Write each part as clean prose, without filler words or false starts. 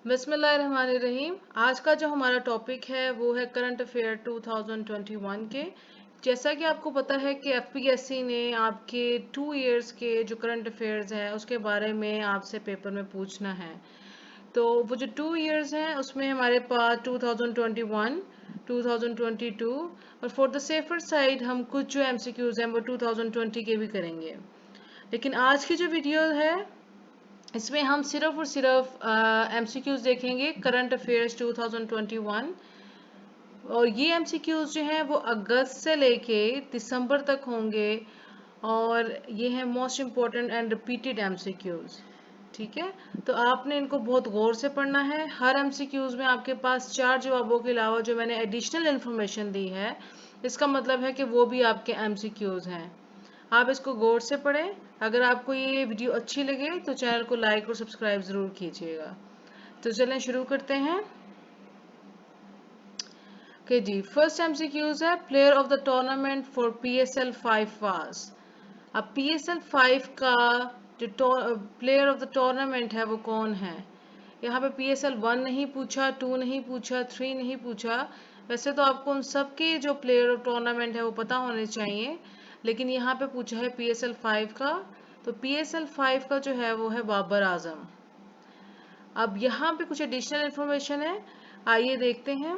बिस्मिल्लाहिर्रहमानिर्रहीम। आज का जो हमारा टॉपिक है वो है करंट अफेयर 2021 के। जैसा कि आपको पता है कि एफपीएससी ने आपके 2 इयर्स के जो करंट अफेयर्स हैं उसके बारे में आपसे पेपर में पूछना है। तो वो जो 2 इयर्स हैं उसमें हमारे पास 2021, 2022 और फॉर द सेफर साइड हम कुछ जो एमसीक्यूज हैं वो 2020 के भी करेंगे। लेकिन आज की जो वीडियो है इसमें हम सिर्फ और सिर्फ एमसीक्यूज देखेंगे करंट अफेयर्स 2021। और ये एमसीक्यूज जो हैं वो अगस्त से लेके दिसंबर तक होंगे और ये हैं most important and repeated MCQs. ठीक है, तो आपने इनको बहुत गौर से पढ़ना है। हर एमसीक्यूज में आपके पास 4 जवाबों के अलावा जो मैंने एडिशनल इन्फॉर्मेशन दी है इसका मतलब है कि वो भी आपके एमसीक्यूज हैं। आप इसको गौर से पढ़ें। अगर आपको ये वीडियो अच्छी लगे तो चैनल को लाइक और सब्सक्राइब ज़रूर कीजिएगा। तो चलें शुरू करते हैं। ओके जी, फर्स्ट एमसीक्यूज है player of the tournament for PSL 5 was. अब पीएसएल 5 का जो प्लेयर ऑफ द टूर्नामेंट है वो कौन है। यहाँ पे पीएसएल 1 नहीं पूछा, 2 नहीं पूछा, 3 नहीं पूछा। वैसे तो आपको उन सब के जो प्लेयर ऑफ टूर्नामेंट है वो पता होने चाहिए, लेकिन यहाँ पे पूछा है पीएसएल 5 का। तो पीएसएल 5 का जो है वो है बाबर आजम। अब यहाँ पे कुछ एडिशनल इंफॉर्मेशन है, आइए देखते हैं।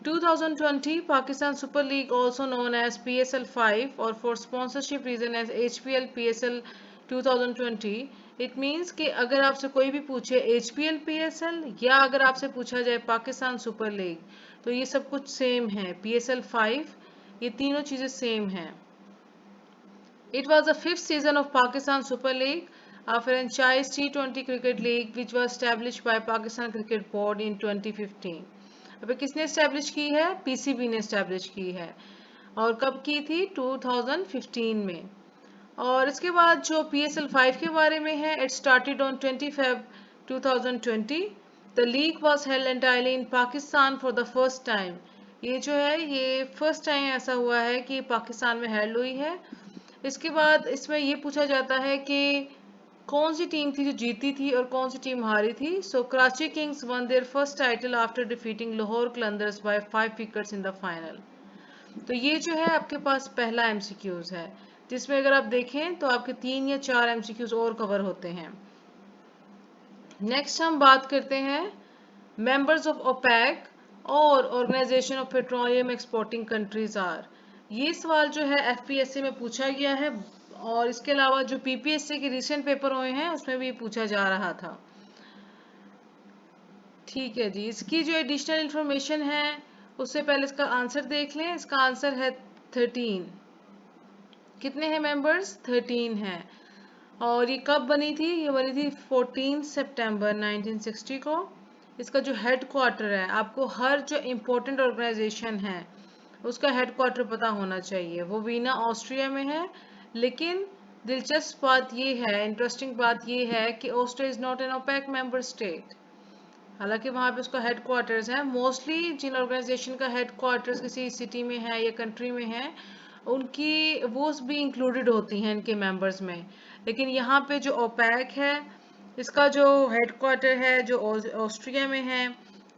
2020 Pakistan Super League, also known as PSL 5 or for sponsorship reason as HPL PSL 2020, it means कि अगर आपसे कोई भी पूछे HPL PSL या अगर आपसे पूछा जाए पाकिस्तान सुपर लीग तो ये सब कुछ सेम है। PSL 5 ये तीनों चीज़ें सेम हैं। It was the fifth season of Pakistan Super League, a franchise T20 cricket league which was established by Pakistan Cricket Board in 2015। अबे किसने एस्टेब्लिश की है? पीसीबी ने एस्टेब्लिश की है। और कब की थी? 2015 में। और इसके बाद जो PSL 5 के बारे में है, it started on 20 Feb 2020। The league was held entirely in Pakistan for the first time. ये जो है ये फर्स्ट टाइम ऐसा हुआ है कि पाकिस्तान में हेल्ड हुई है। इसके बाद इसमें ये पूछा जाता है कि कौन सी टीम थी जो जीती थी और कौन सी टीम हारी थी। So Karachi kings won their first title after defeating Lahore Qalandars by 5 wickets in the final. तो ये जो है आपके पास पहला एमसीक्यूज है, जिसमें अगर आप देखें तो आपके 3 या 4 एमसीक्यूज और कवर होते हैं। नेक्स्ट हम बात करते हैं मेंबर्स ऑफ ओपेक और organization of petroleum exporting countries are. ये सवाल जो है एफपीएससी में पूछा गया है और इसके अलावा जो पीपीएससी के रिसेंट पेपर हुए हैं उसमें भी पूछा जा रहा था। ठीक है जी, इसकी जो एडिशनल इंफॉर्मेशन है उससे पहले इसका आंसर देख लें। इसका आंसर है 13। कितने हैं मेंबर्स? 13 हैं। और ये कब बनी थी? ये बनी थी 14 सितंबर 1960 को। इसका जो हेड क्वार्टर है, आपको हर जो इम्पोर्टेंट ऑर्गेनाइजेशन है उसका हेड क्वार्टर पता होना चाहिए। वो वीना ऑस्ट्रिया में है। लेकिन दिलचस्प बात ये है, इंटरेस्टिंग बात ये है कि Austria is not an opaque member state. हालांकि वहाँ पे उसका हेड क्वार्टर्स है। मोस्टली जिन ऑर्गेनाइजेशन का हेड क्वार्टर्स किसी सिटी में है या कंट्री में है उनकी वो भी इंक्लूडेड होती हैं इनके मेंबर्स में। लेकिन यहाँ पे जो ओपेक है इसका जो हेड क्वार्टर है जो ऑस्ट्रिया में है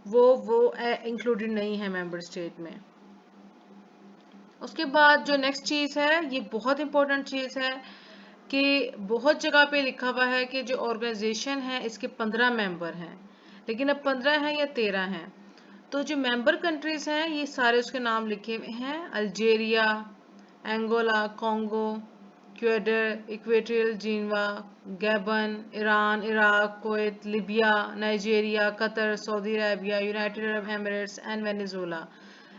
वो इंक्लूडेड नहीं है मेंबर स्टेट में। उसके बाद जो नेक्स्ट चीज़ है ये बहुत इंपॉर्टेंट चीज़ है कि बहुत जगह पे लिखा हुआ है कि जो ऑर्गेनाइजेशन है इसके 15 मेंबर हैं, लेकिन अब 15 हैं या 13 हैं। तो जो मेंबर कंट्रीज हैं ये सारे उसके नाम लिखे हुए हैं। Algeria, Angola, Congo, Ecuador, Equatorial Guinea, Gabon, Iran, Iraq, Kuwait, Libya, Nigeria, Qatar, Saudi Arabia, United Arab Emirates and Venezuela.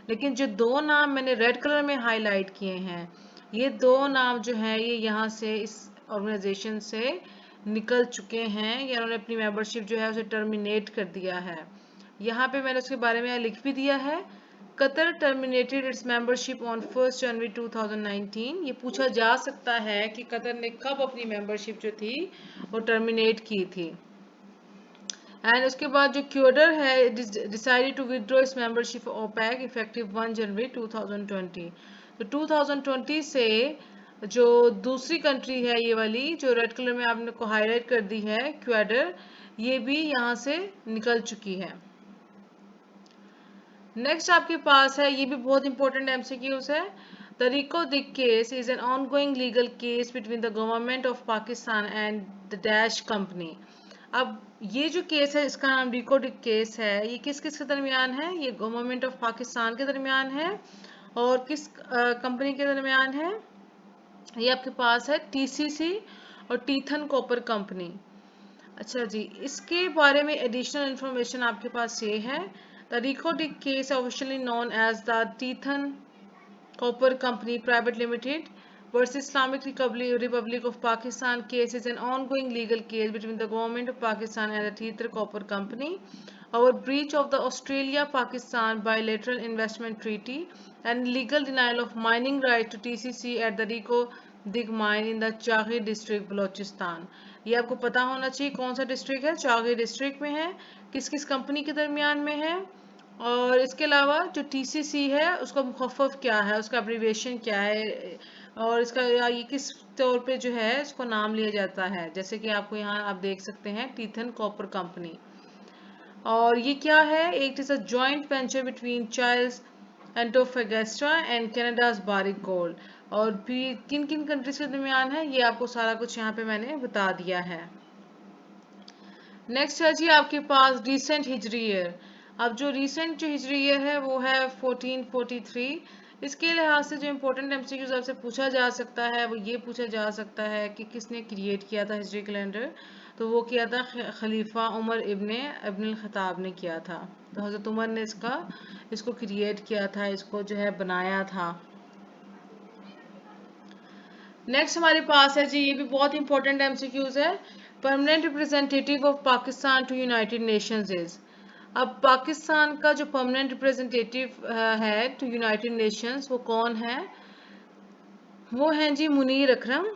लेकिन जो दो नाम मैंने रेड कलर में हाईलाइट किए हैं ये दो नाम जो हैं ये यहाँ से इस ऑर्गेनाइजेशन से निकल चुके हैं या उन्होंने अपनी मेंबरशिप जो है उसे टर्मिनेट कर दिया है। यहाँ पे मैंने उसके बारे में लिख भी दिया है। Qatar terminated it's membership on 1 जनवरी 2019। ये पूछा जा सकता है कि कतर ने कब अपनी मेंबरशिप जो थी वो टर्मिनेट की थी। एंड उसके बाद जो इक्वेडर है decided to withdraw its membership of OPEC effective 1 January 2020। तो 2020 से जो दूसरी कंट्री है ये वाली जो रेड कलर में आपने को हाईलाइट कर दी है, इक्वाडोर, ये भी यहाँ से निकल चुकी है। नेक्स्ट आपके पास है, ये भी बहुत इंपॉर्टेंट एमसीक्यूज है। द रिको दिक case is an ongoing legal case between the government of Pakistan and the dash company. अब ये जो केस है इसका नाम रिको डिक केस है। ये किस किस के दरमियान है? ये गवर्नमेंट ऑफ पाकिस्तान के दरमियान है और किस कंपनी के दरमियान है? ये आपके पास है टीसीसी और टीथन कॉपर कंपनी। अच्छा जी, इसके बारे में एडिशनल इंफॉर्मेशन आपके पास ये है। The Reko Diq case officially known as the Tethyan copper company private limited versus Islamic Republic of Pakistan case is an ongoing legal case between the government of Pakistan and the Teethar Copper Company over breach of the Australia-Pakistan bilateral investment treaty and legal denial of mining right to TCC at the Rico Dig mine in the Chaghi district, Balochistan। ये आपको पता होना चाहिए कौन सा district है, Chagai district में है, किस किस कंपनी के दरमियान में है, और इसके अलावा जो टीसीसी है उसका मुखफ़फ़ क्या है, उसका एब्रीविएशन क्या है, और इसका ये किस तौर पे जो है इसको नाम लिया जाता है। जैसे कि आपको यहाँ आप देख सकते हैं टीथन कॉपर कंपनी। और ये क्या है? It is a joint venture between Chile's Antofagasta and Canada's Barrick Gold. और भी किन किन कंट्रीज के दरमियान है ये आपको सारा कुछ यहाँ पे मैंने बता दिया है। नेक्स्ट है जी आपके पास रिसेंट हिजरी ईयर। अब जो रिसेंट जो हिजरी ईयर है वो है 1443। इसके लिहाज से जो इम्पोर्टेंट एमसीक्यूज आपसे पूछा जा सकता है वो ये पूछा जा सकता है कि किसने क्रिएट किया था हिजरी कैलेंडर। तो वो किया था खलीफा उमर इब्न खताब ने किया था। तो हज़रत उमर ने इसको क्रिएट किया था, इसको जो है बनाया था। नेक्स्ट हमारे पास है जी, ये भी बहुत इंपॉर्टेंट एमसीक्यूज है। Permanent representative of Pakistan to United Nations is. अब पाकिस्तान का जो परमानेंट रिप्रेजेंटेटिव है टू यूनाइटेड नेशंस वो कौन है? वो हैं जी मुनीर अकरम।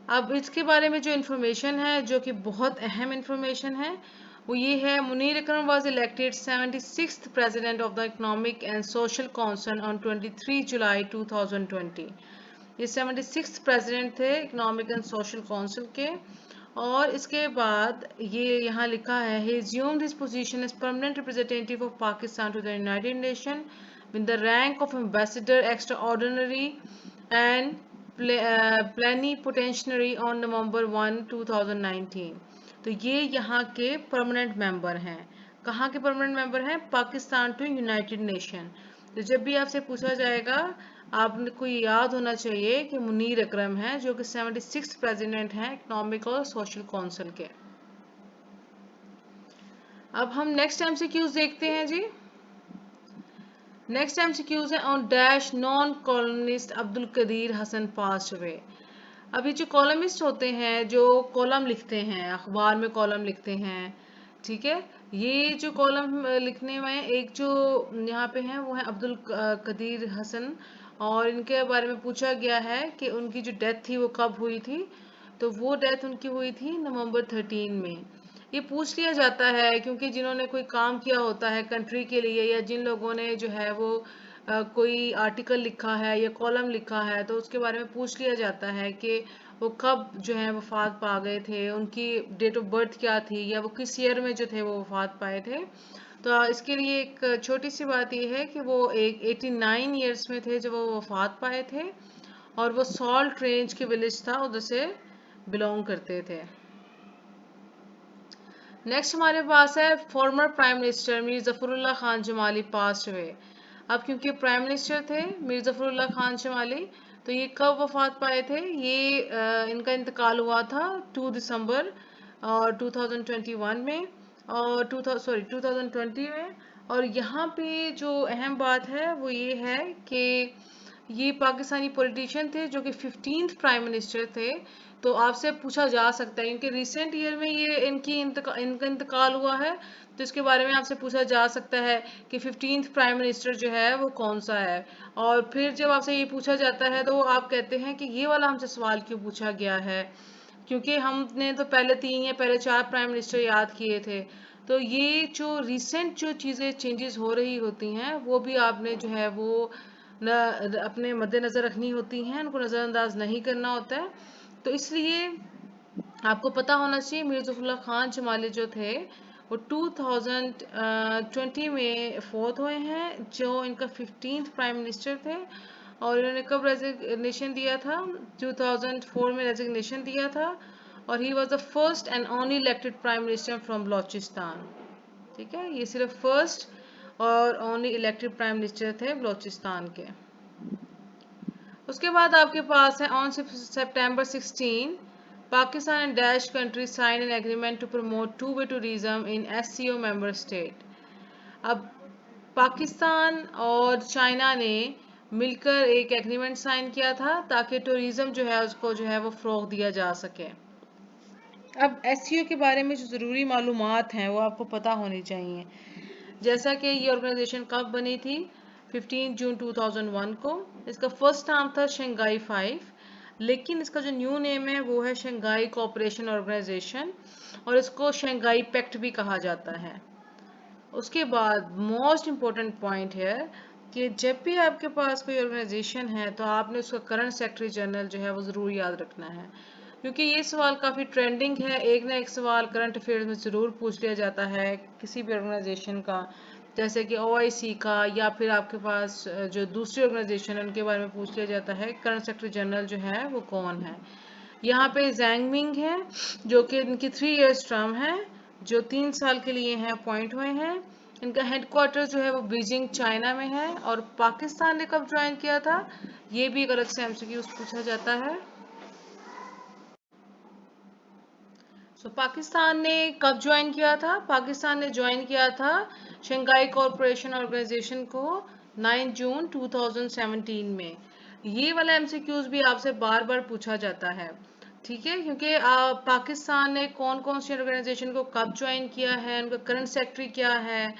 अब इसके बारे में जो इन्फॉर्मेशन है जो कि बहुत अहम इन्फॉर्मेशन है वो ये है, Munir Akram was elected 76th president of the economic and social council on 23 July 2020। ये 76th प्रेसिडेंट थे इकोनॉमिक एंड सोशल काउंसिल के। और इसके बाद ये यहाँ लिखा है, he assumed his position as permanent representative of Pakistan to the United Nations with the rank of ambassador extraordinary and plenipotentiary on November 1, 2019। तो ये यहाँ के परमानेंट मेंबर हैं। कहाँ के परमानेंट मेंबर हैं? Pakistan to United Nation. तो जब भी आपसे पूछा जाएगा आपको याद होना चाहिए कि मुनीर अकरम है जो कि 76th प्रेसिडेंट हैं इकोनॉमिक और सोशल काउंसिल के। अब हम नेक्स्ट एमसीक्यूज देखते हैं जी। नेक्स्ट एमसीक्यूज है on dash non columnist Abdul Qadir Hassan pass away. अभी जो कॉलमिस्ट होते हैं जो कॉलम लिखते हैं, अखबार में कॉलम लिखते हैं, ठीक है, ये जो कॉलम लिखने में एक जो यहाँ पे हैं वो है अब्दुल कदीर हसन। और इनके बारे में पूछा गया है कि उनकी जो डेथ थी वो कब हुई थी। तो वो डेथ उनकी हुई थी नवंबर 13 में। ये पूछ लिया जाता है क्योंकि जिन्होंने कोई काम किया होता है कंट्री के लिए या जिन लोगों ने जो है वो कोई आर्टिकल लिखा है या कॉलम लिखा है तो उसके बारे में पूछ लिया जाता है कि वो कब जो है वफात पा गए थे, उनकी डेट ऑफ बर्थ क्या थी या वो किस ईयर में जो थे वो वफात पाए थे। तो इसके लिए एक छोटी सी बात ये है कि वो एक 89 ईयर्स में थे जब वो वफात पाए थे और वो सॉल्ट रेंज के विलेज था उधर से बिलोंग करते थे। नेक्स्ट हमारे पास है former prime minister Mir Zafrullah Khan Jamali passed away. अब क्योंकि प्राइम मिनिस्टर थे मीर जफरुल्लाह खान जमाली, तो ये कब वफात पाए थे? ये इनका इंतकाल हुआ था 2 दिसंबर और 2021 में और 2020 में। और यहाँ पे जो अहम बात है वो ये है कि ये पाकिस्तानी पॉलिटिशियन थे जो कि 15th प्राइम मिनिस्टर थे। तो आपसे पूछा जा सकता है क्योंकि रिसेंट ईयर में ये इनका इंतकाल हुआ है, तो इसके बारे में आपसे पूछा जा सकता है कि 15th प्राइम मिनिस्टर जो है वो कौन सा है। और फिर जब आपसे ये पूछा जाता है तो आप कहते हैं कि ये वाला हमसे सवाल क्यों पूछा गया है, क्योंकि हमने तो पहले 3 या पहले 4 प्राइम मिनिस्टर याद किए थे। तो ये जो रिसेंट जो चीज़ें चेंजेस हो रही होती हैं वो भी आपने जो है वो अपने मद्देनज़र रखनी होती हैं, उनको नज़रअंदाज नहीं करना होता है। तो इसलिए आपको पता होना चाहिए मीर ज़फ़रुल्लाह खान जमाली जो थे वो 2020 में फोत हुए हैं, जो इनका 15th प्राइम मिनिस्टर थे। और इन्होंने कब रेजिग्नेशन दिया था? 2004 में रेजिग्नेशन दिया था। और he was the first and only elected prime minister from Balochistan. ठीक है, ये सिर्फ फर्स्ट और ओनली इलेक्टेड प्राइम मिनिस्टर थे बलोचिस्तान के। उसके बाद आपके पास है on September 16 Pakistan and dash country sign an agreement to promote two way tourism in SCO member state. अब पाकिस्तान और चाइना ने मिलकर एक एग्रीमेंट साइन किया था ताकि टूरिज्म जो है उसको जो है वो फ़रोग़ दिया जा सके। अब SCO के बारे में जो ज़रूरी मालूमात हैं वो आपको पता होनी चाहिए। जैसा कि ये ऑर्गेनाइजेशन कब बनी थी? 15 जून 2001 को। इसका फर्स्ट नाम था शंघाई 5, लेकिन इसका जो न्यू नेम है वो है शंघाई कोऑपरेशन ऑर्गेनाइजेशन, और इसको शंघाई पैक्ट भी कहा जाता है। उसके बाद मोस्ट इम्पोर्टेंट पॉइंट है कि जब भी आपके पास कोई ऑर्गेनाइजेशन है तो आपने उसका करंट सेक्रेटरी जनरल जो है वो ज़रूर याद रखना है, क्योंकि ये सवाल काफ़ी ट्रेंडिंग है। एक ना एक सवाल करंट अफेयर्स में ज़रूर पूछ लिया जाता है किसी भी ऑर्गेनाइजेशन का, जैसे कि OIC का, या फिर आपके पास जो दूसरी ऑर्गेनाइजेशन है उनके बारे में पूछ लिया जाता है करंट सेक्रेटरी जनरल जो है वो कौन है। यहाँ पे जैंग मिंग है जो कि इनकी 3 इयर्स टर्म है, जो 3 साल के लिए हैं अपॉइंट हुए हैं। इनका हेडक्वार्टर जो है वो बीजिंग चाइना में है। और पाकिस्तान ने कब ज्वाइन किया था, ये भी एक अलग से MCQ पूछा जाता है। पाकिस्तान ने कब ज्वाइन किया था? पाकिस्तान ने ज्वाइन किया था शंघाई कॉरपोरेशन ऑर्गेनाइजेशन को 9 जून 2017 में। ये वाला MCQs भी आपसे बार बार पूछा जाता है, ठीक है, क्योंकि पाकिस्तान ने कौन कौन सी ऑर्गेनाइजेशन को कब ज्वाइन किया है, उनका करंट सेक्रेटरी क्या है,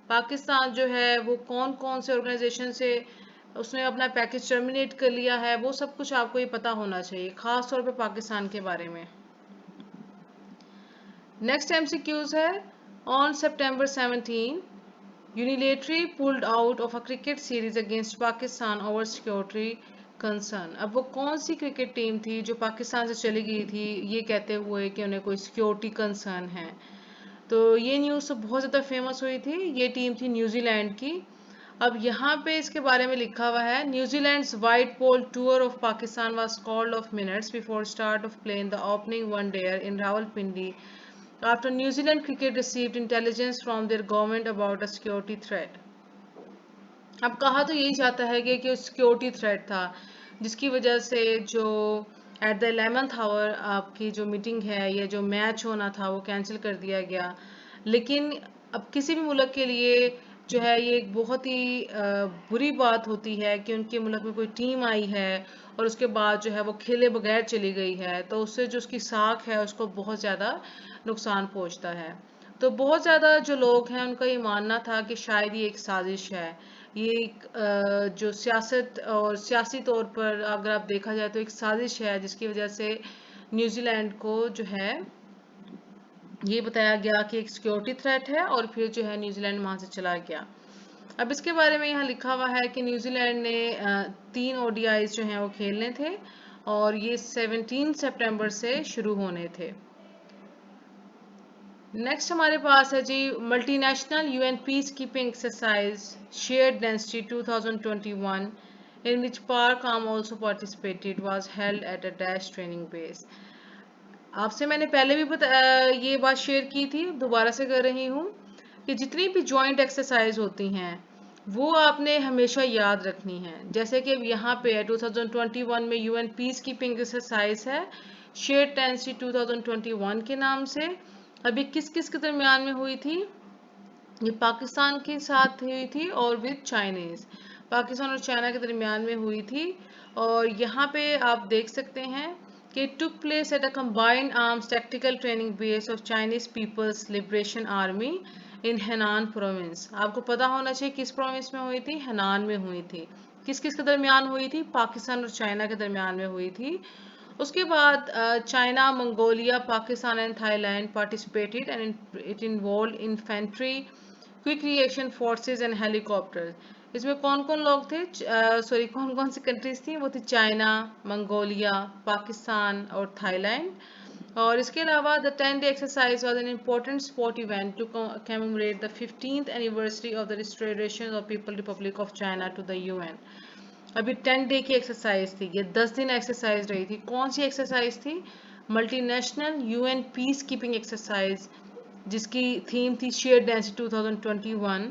पाकिस्तान जो है वो कौन कौन से ऑर्गेनाइजेशन से उसने अपना पैकेज टर्मिनेट कर लिया है, वो सब कुछ आपको ये पता होना चाहिए, खास तौर पे पाकिस्तान के बारे में। नेक्स्ट MCQs है on September 17 unilaterally pulled out of a cricket series against Pakistan over security concern. अब वो कौन सी क्रिकेट टीम थी जो पाकिस्तान से चली गई थी ये कहते हुए कि उन्हें कोई सिक्योरिटी कंसर्न है? तो ये न्यूज़ तो बहुत ज़्यादा फेमस हुई थी। ये टीम थी न्यूजीलैंड की। अब यहाँ पे इसके बारे में लिखा हुआ है New Zealand's white ball tour of Pakistan was called off minutes before start of playing the opening one dayer in Rawalpindi after New Zealand cricket received intelligence from their government about a security threat। अब कहा तो यही जाता है कि सिक्योरिटी थ्रेट था, जिसकी वजह से जो एट द 11th आवर आपकी जो मीटिंग है या जो मैच होना था वो कैंसिल कर दिया गया। लेकिन अब किसी भी मुल्क के लिए जो है ये एक बहुत ही बुरी बात होती है कि उनके मुल्क में कोई टीम आई है और उसके बाद जो है वो खेले बगैर चली गई है, तो उससे जो उसकी साख है उसको बहुत ज़्यादा नुकसान पहुंचता है। तो बहुत ज़्यादा जो लोग हैं उनका ये मानना था कि शायद ये एक साजिश है। ये एक जो सियासत और सियासी तौर पर अगर आप देखा जाए तो एक साजिश है, जिसकी वजह से न्यूजीलैंड को जो है ये बताया गया कि एक सिक्योरिटी थ्रेट है, और फिर जो है न्यूजीलैंड वहाँ से चला गया। अब इसके बारे में यहाँ लिखा हुआ है कि न्यूजीलैंड ने 3 ODIs जो हैं वो खेलने थे, और ये 17 सितंबर से शुरू होने थे। नेक्स्ट हमारे पास है जी multinational UN peace keeping exercise shared destiny 2021 in which Parkam also participated was held at a dash training base। आपसे मैंने पहले भी ये बात शेयर की थी, दोबारा से कर रही हूँ कि जितनी भी जॉइंट एक्सरसाइज होती हैं वो आपने हमेशा याद रखनी है। जैसे कि अब यहाँ पे 2021 में UN पीस कीपिंग एक्सरसाइज है शेयर डेंसिटी 2021 के नाम से। अभी किस किस के दरमियान में हुई थी? ये पाकिस्तान के साथ हुई थी और विद चाइनीज, पाकिस्तान और चाइना के दरमियान में हुई थी। और यहाँ पे आप देख सकते हैं कि took place at a combined arms tactical training base of Chinese People's Liberation Army in Henan province. आपको पता होना चाहिए किस प्रोविंस में हुई थी? हेनान में हुई थी। किस किस के दरमियान हुई थी? पाकिस्तान और चाइना के दरमियान में हुई थी। उसके बाद China, Mongolia, Pakistan and Thailand participated and it involve infantry, quick reaction forces and helicopters. इसमें कौन कौन लोग थे, सॉरी कौन कौन सी कंट्रीज थी, वो थी चाइना, मंगोलिया, पाकिस्तान और थाईलैंड। और इसके अलावा the 10 day exercise was an important sport event to commemorate the 15th anniversary of the restoration of people republic of China to the UN. अभी 10 डे की एक्सरसाइज थी, ये 10 दिन एक्सरसाइज रही थी। कौन सी एक्सरसाइज थी? Multinational UN peace keeping exercise, जिसकी थीम थी शेयर डेंसिटी 2021,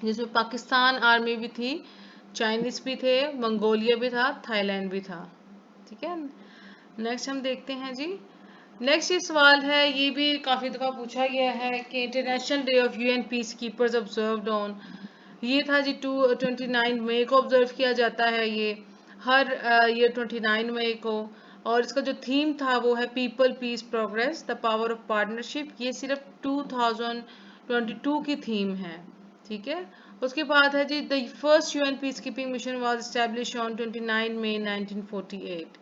जिसमें पाकिस्तान आर्मी भी थी, चाइनीज भी थे, मंगोलिया भी था, थाईलैंड भी था। ठीक है, नेक्स्ट हम देखते हैं जी। नेक्स्ट ये सवाल है, ये भी काफ़ी दफ़ा पूछा गया है कि international day of UN peace keepers observed on, ये था जी 29 मई को ऑब्जर्व किया जाता है ये हर ये 29 मई को। और इसका जो थीम था वो है people peace progress the power of partnership. ये सिर्फ 2022 की थीम है। ठीक है, उसके बाद है जी the first UN peace keeping mission was establish on 29 May 1948।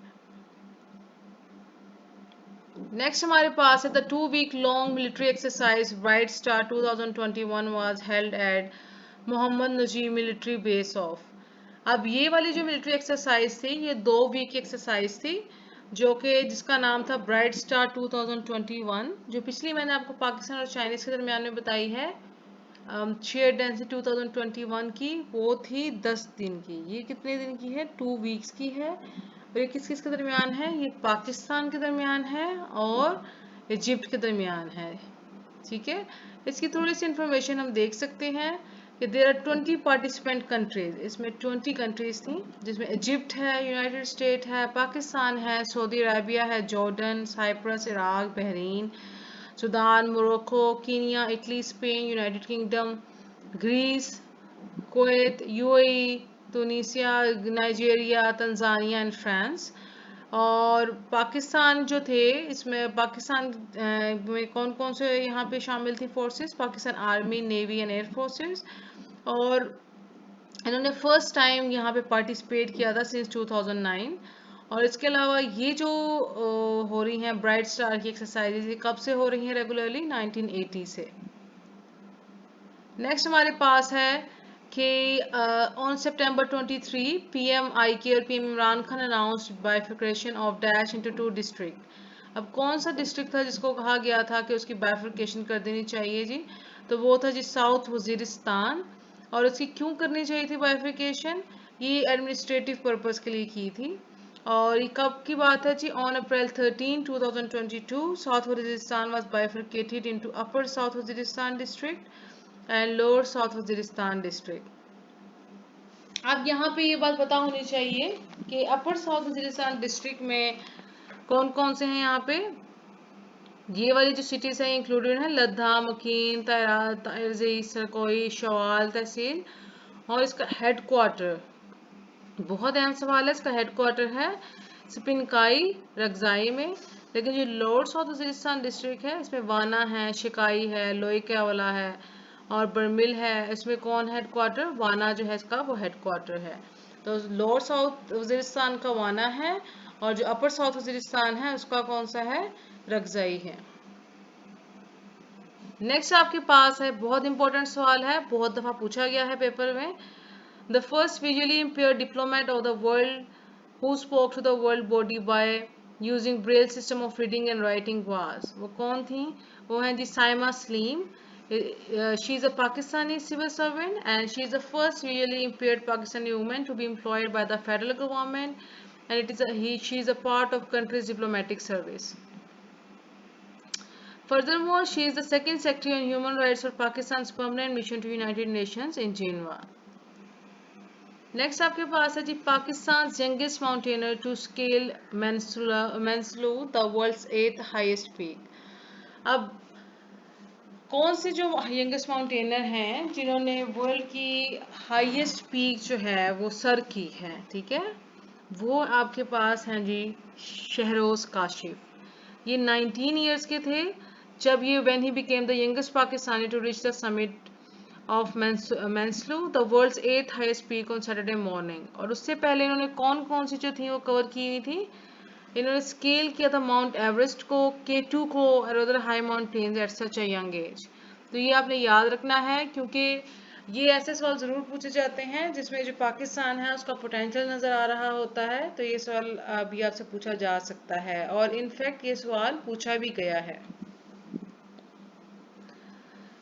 Next हमारे पास है the 2 week long military exercise bright star 2021 was held at Mohammad Najib military base of. अब ये वाली जो मिलिट्री एक्सरसाइज थी ये 2 वीक की एक्सरसाइज थी, जो कि जिसका नाम था ब्राइट स्टार 2021। जो पिछली मैंने आपको पाकिस्तान और चाइनीज के दरमियान में बताई है शेयर डेंसिटी 2021 की, वो थी 10 दिन की। ये कितने दिन की है? 2 वीक्स की है। और ये किस किस के दरमियान है? ये पाकिस्तान के दरमियान है और इजिप्ट के दरमियान है। ठीक है, इसकी थोड़ी सी इंफॉर्मेशन हम देख सकते हैं कि देर आर 20 पार्टिसिपेंट कंट्रीज। इसमें 20 कंट्रीज थी, जिसमें इजिप्ट है, यूनाइटेड स्टेट है, पाकिस्तान है, सऊदी अरेबिया है, Jordan, Cyprus, Iraq, Bahrain, Sudan, Morocco, Kenya, Italy, Spain, United Kingdom, Greece, Kuwait, UAE, Tunisia, Nigeria, Tanzania and France. और पाकिस्तान जो थे, इसमें पाकिस्तान में कौन कौन से यहाँ पे शामिल थी forces? Pakistan army, navy and air forces. और इन्होंने फर्स्ट टाइम यहाँ पे पार्टिसिपेट किया था सिंस 2009। और इसके अलावा ये जो हो रही हैं ब्राइट स्टार की एक्सरसाइजेज, ये कब से हो रही हैं रेगुलरली? 1980 से। नेक्स्ट हमारे पास है कि ऑन सितंबर 23 पीएम आई के और PM Imran Khan announced बाइफिकेशन of dash into 2 district. अब कौन सा डिस्ट्रिक्ट था जिसको कहा गया था कि उसकी बाइफिकेशन कर देनी चाहिए जी? तो वो था जी साउथ वजीरिस्तान। और उसकी क्यों करनी चाहिए थी बाइफिकेशन? ये एडमिनिस्ट्रेटिव पर्पस के लिए की थी। और ये कब की बात है जी? On April 13 2022 south Waziristan was bifurcated into upper south Waziristan district and lower south Waziristan district. अब यहाँ पे ये बात पता होनी चाहिए कि अपर साउथ वजीरिस्तान डिस्ट्रिक्ट में कौन कौन से हैं। यहाँ पे ये वाली जो सिटीज हैं इंक्लूडेड है लद्दा, मकीन, तारजी, सरकोई, शवाल तहसील। और इसका हेड क्वार्टर, बहुत अहम सवाल है, इसका हेड क्वार्टर है स्पिनकाई रगजाई में। लेकिन जो लोअर साउथ वजीरिस्तान डिस्ट्रिक्ट है, इसमें वाना है, शिकाई है, लोईकावाला है और बर्मिल है। इसमें कौन हेड क्वार्टर? वाना जो है इसका वो हेड क्वार्टर है। तो लोअर साउथ वजीरिस्तान का वाना है और जो अपर साउथ वजीरिस्तान है उसका कौन सा है? रगजाई है। नेक्स्ट आपके पास है, बहुत इंपॉर्टेंट सवाल है, बहुत दफा पूछा गया है पेपर में। The first visually impaired diplomat of the world who spoke to the world body by using Braille system of reading and writing was, वो कौन थी? वो हैं जी Saima Saleem. She is a Pakistani civil servant and she is the first visually impaired Pakistani woman to be employed by the federal government, and she is a part of country's diplomatic service. Furthermore, she is the second secretary on human rights for Pakistan's permanent mission to United Nations in Geneva. Next आपके पास है जी Pakistan youngest mountaineer to scale Manaslu the world's 8th highest peak. अब कौन से जो youngest mountaineer हैं जिन्होंने वर्ल्ड की हाईएस्ट पीक जो है वो सर की है? ठीक है, वो आपके पास हैं जी शहरोज काशिफ। ये 19 ईयर्स के थे जब ये when he became the youngest Pakistani to reach the summit of Manaslu the world's 8th highest peak on Saturday morning. और उससे पहले इन्होंने कौन कौन सी जो थी वो कवर की हुई थी? इन्होंने स्केल किया था माउंट एवरेस्ट को, K2 को और other high mountains at such a young age. तो ये आपने याद रखना है, क्योंकि ये ऐसे सवाल ज़रूर पूछे जाते हैं जिसमें जो पाकिस्तान है उसका पोटेंशियल नज़र आ रहा होता है, तो ये सवाल भी आपसे पूछा जा सकता है और इनफैक्ट ये सवाल पूछा भी गया है।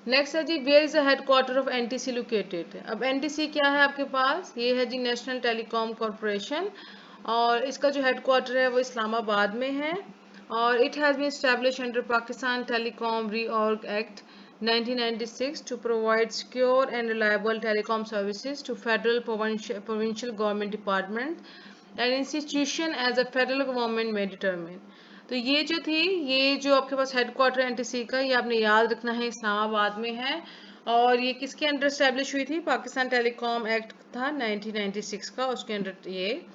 नेक्स्ट है जी, where is the headquarter of NTC located. अब एनटीसी क्या है आपके पास, ये है जी नेशनल टेलीकॉम कॉरपोरेशन, और इसका जो हेडक्वार्टर है वो इस्लामाबाद में है, और it has been establish under Pakistan telecom reorg act 1996 to provide secure and reliable telecom services to federal, provincial government departments and institution as a federal government may determine। तो ये जो थी, ये जो आपके पास हेडक्वार्टर एनटीसी का, ये आपने याद रखना है, इस्लामाबाद में है, और ये किसके अंडर स्टैब्लिश हुई थी, पाकिस्तान टेलीकॉम एक्ट था 1996 का, उसके अंडर ये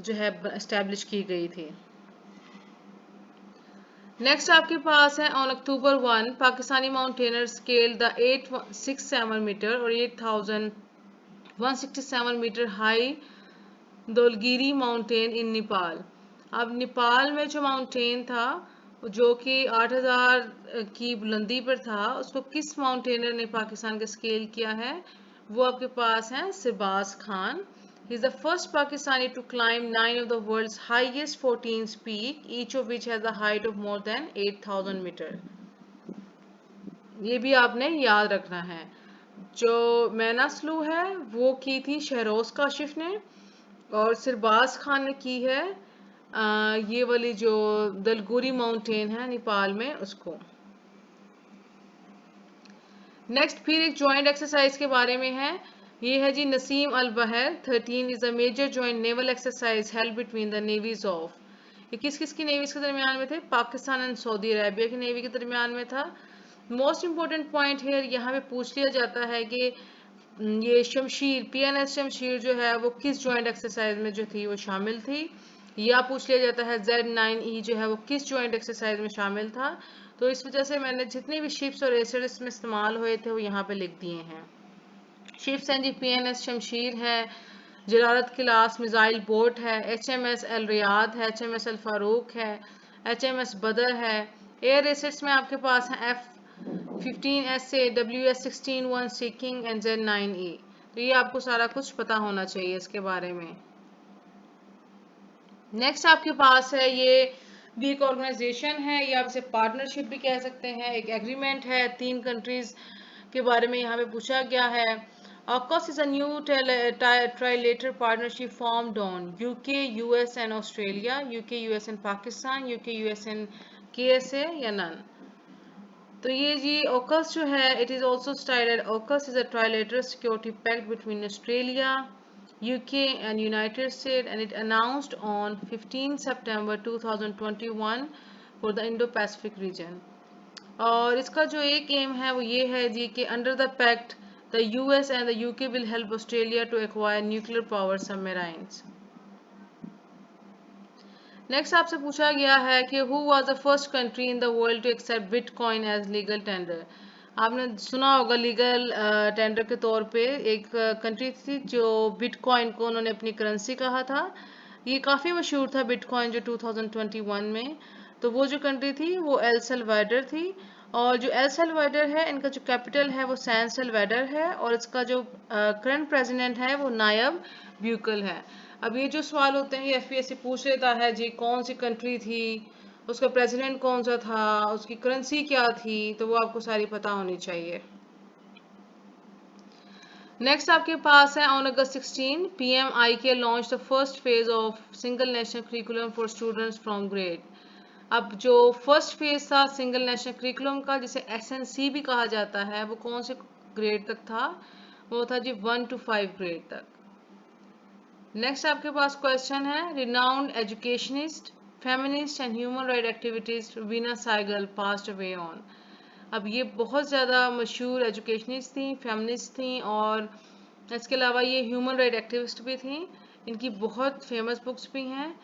जो है एस्टैब्लिश की गई थी। नेक्स्ट आपके पास है, on October 1 Pakistani mountaineer scale the 867 meter और 8167 meter high Dhaulagiri mountain in Nepal. अब नेपाल में जो माउंटेन था जो कि 8000 की बुलंदी पर था, उसको किस माउंटेनर ने पाकिस्तान का स्केल किया है, वो आपके पास है Sirbaz Khan. He is the first Pakistani to climb 9 of the world's highest 14 peaks, each of which has a height of more than 8000 meter। ये भी आपने याद रखना है। जो मैनास्लू है वो की थी शहरोज काशिफ ने, और सिरबाज खान ने की है ये वाली जो दलगुरी माउंटेन है नेपाल में, उसको। नेक्स्ट फिर एक जॉइंट एक्सरसाइज के बारे में है, ये है जी Naseem Al Bahr 13 is a major joint naval exercise held between the navies of. ये किस किस की नेवीज के दरमियान में थे, पाकिस्तान एंड सऊदी अरेबिया की नेवी के दरमियान में था। मोस्ट इंपॉर्टेंट पॉइंट है यहाँ पे पूछ लिया जाता है कि ये शमशीर, पीएनएस शमशीर जो है वो किस जॉइंट एक्सरसाइज में जो थी वो शामिल थी, या पूछ लिया जाता है Z9E जो है वो किस जॉइंट एक्सरसाइज में शामिल था। तो इस वजह से मैंने जितने भी शिप्स और एसिड इसमें इस्तेमाल हुए थे वो यहाँ पे लिख दिए हैं। शिप्स हैं जी, पीएनएस शमशीर है, जलालत क्लास मिसाइल बोट है, HMS अल रियाद है, HMS अल फारूक है, HMS बदर है। एयर एसिड्स में आपके पास है F-15SA, WS-16-1 seeking and Z9E। तो ये आपको सारा कुछ पता होना चाहिए इसके बारे में। नेक्स्ट आपके पास है, ये भी एक ऑर्गेनाइजेशन है, ये आप इसे पार्टनरशिप भी कह सकते हैं, एक एग्रीमेंट है, 3 कंट्रीज के बारे में यहाँ पे पूछा गया है। AUKUS is a new trilateral partnership formed on UK, US and Australia, UK, US and Pakistan, UK, US and KSA या none। तो ये जी AUKUS जो है, it is also styled AUKUS is a trilateral security pact between Australia, UK and United States, and it announced on 15 September 2021 for the Indo-Pacific region। और इसका जो एक M है वो ये है जी कि under the pact the US and the UK will help Australia to acquire nuclear power submarines। Next आपसे पूछा गया है कि who was the first country in the world to accept bitcoin as legal tender. आपने सुना होगा legal tender के तौर पे एक कंट्री थी जो बिटकॉइन को उन्होंने अपनी करेंसी कहा था। ये काफ़ी मशहूर था बिटकॉइन जो 2021 में। तो वो जो कंट्री थी वो एल सल्वाडोर थी, और जो एल सल्वाडोर है इनका जो कैपिटल है वो सैन सल्वाडोर है, और इसका जो करंट प्रेसिडेंट है वो नायब ब्यूकल है। अब ये जो सवाल होते हैं ये एफपीएससी पूछ लेता है जी कौन सी कंट्री थी, उसका प्रेसिडेंट कौन सा था, उसकी करेंसी क्या थी, तो वो आपको सारी पता होनी चाहिए। नेक्स्ट आपके पास है, on August 16 PMIK launch the first phase of single national curriculum for students from grade. अब जो फर्स्ट फेज था सिंगल नेशनल करिकुलम का, जिसे SNC भी कहा जाता है, वो कौन से ग्रेड तक था, वो था जी 1 to 5 ग्रेड तक। नेक्स्ट आपके पास क्वेश्चन है, renowned educationist, feminist and human right activities Veena Saigal passed away on. अब ये बहुत ज़्यादा मशहूर एजुकेशनिस्ट थी, फेमिनिस्ट थी, और इसके अलावा ये ह्यूमन राइट एक्टिविस्ट भी थी। इनकी बहुत फेमस बुक्स भी हैं,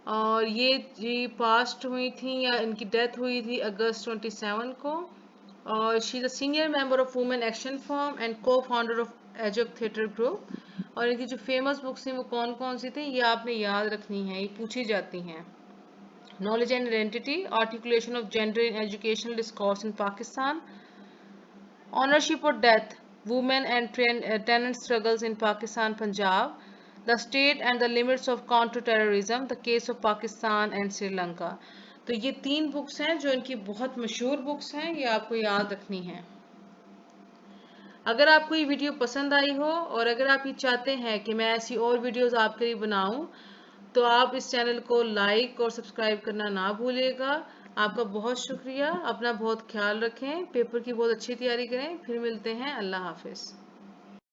और ये पास्ट हुई थी या इनकी डेथ हुई थी अगस्त 27 को, और she is a senior member of women action form and को फाउंडर ऑफ एजक थिएटर ग्रुप। और इनकी जो फेमस बुक्स थी वो कौन कौन सी थी, ये आपने याद रखनी है, ये पूछी जाती हैं। Knowledge and identity, articulation of gender in educational discourse in Pakistan, ownership और death, Women and Tenant Struggles in Pakistan, Punjab, The State and the Limits of Counter-Terrorism, The Case of Pakistan and Sri Lanka। तो ये 3 books हैं जो इनकी बहुत मशहूर books हैं, ये आपको याद रखनी है। अगर आपको ये वीडियो पसंद आई हो और अगर आप ये चाहते हैं कि मैं ऐसी और वीडियोस आपके लिए बनाऊं, तो आप इस चैनल को लाइक और सब्सक्राइब करना ना भूलिएगा। आपका बहुत शुक्रिया। अपना बहुत ख्याल रखें, पेपर की बहुत अच्छी तैयारी करें। फिर मिलते हैं। अल्लाह हाफिज़।